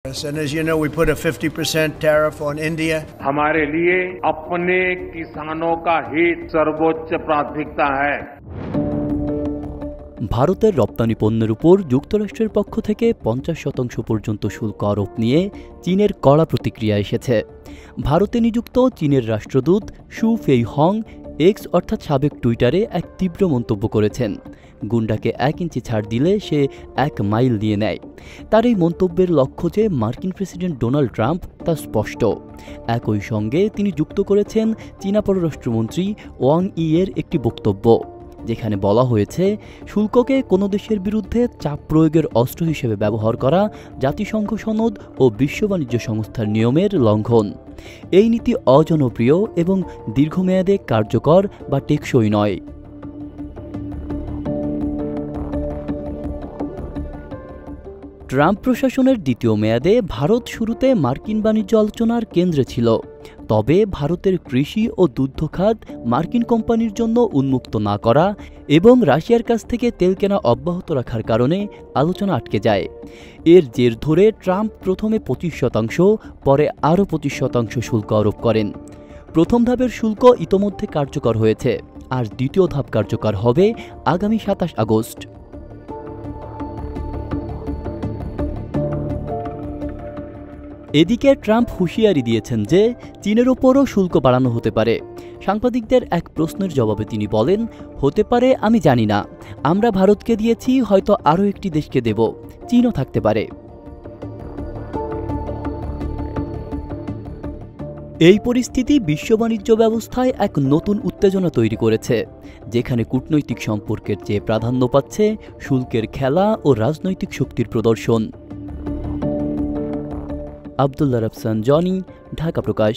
And as you know, we put a 50% tariff on India. हमारे लिए अपने किसानों का हित सर्वोच्च प्राथमिकता है। ভারতের রপ্তানি পণ্যের উপর যুক্তরাষ্ট্রের পক্ষ থেকে 50% পর্যন্ত শুল্ক আরোপ নিয়ে চীনের কড়া প্রতিক্রিয়া এসেছে। ভারতে নিযুক্ত চীনের রাষ্ট্রদূত শু ফেইহং এক্স অর্থাৎ সাবেক টুইটারে এক তীব্র মন্তব্য করেছেন, গুন্ডাকে 1 ইঞ্চি ছাড় দিলে সে 1 মাইল নিয়ে নেয়। তার এই মন্তব্যের লক্ষ্য যে মার্কিন প্রেসিডেন্ট ডোনাল্ড ট্রাম্প তা স্পষ্ট। একই সঙ্গে তিনি যুক্ত করেছেন চীনা পররাষ্ট্রমন্ত্রী ওয়াং ই এর একটি বক্তব্য, যেখানে বলা হয়েছে শুল্ককে কোনো দেশের বিরুদ্ধে চাপ প্রয়োগের অস্ত্র হিসেবে ব্যবহার করা জাতিসংঘ সনদ ও বিশ্ব বাণিজ্য সংস্থার নিয়মের লঙ্ঘন। এই নীতি অজনপ্রিয় এবং দীর্ঘমেয়াদে কার্যকর বা টেকসই নয়। ট্রাম্প প্রশাসনের দ্বিতীয় মেয়াদে ভারত শুরুতে মার্কিন বাণিজ্য আলোচনার কেন্দ্রে ছিল, তবে ভারতের কৃষি ও দুগ্ধ খাত মার্কিন কোম্পানির জন্য উন্মুক্ত না করা এবং রাশিয়ার কাছ থেকে তেল কেনা অব্যাহত রাখার কারণে আলোচনা আটকে যায়। এর জের ধরে ট্রাম্প প্রথমে 25%, পরে আরও 25% শুল্ক আরোপ করেন। প্রথম ধাপের শুল্ক ইতোমধ্যে কার্যকর হয়েছে, আর দ্বিতীয় ধাপ কার্যকর হবে আগামী 27 আগস্ট। এদিকে ট্রাম্প হুঁশিয়ারি দিয়েছেন যে চীনের ওপরও শুল্ক বাড়ানো হতে পারে। সাংবাদিকদের এক প্রশ্নের জবাবে তিনি বলেন, হতে পারে, আমি জানি না। আমরা ভারতকে দিয়েছি, হয়তো আরও একটি দেশকে দেব, চীনও থাকতে পারে। এই পরিস্থিতি বিশ্ব বাণিজ্য ব্যবস্থায় এক নতুন উত্তেজনা তৈরি করেছে, যেখানে কূটনৈতিক সম্পর্কের চেয়ে প্রাধান্য পাচ্ছে শুল্কের খেলা ও রাজনৈতিক শক্তির প্রদর্শন। আব্দুল্লাহ রাফসান জনি, ঢাকা প্রকাশ।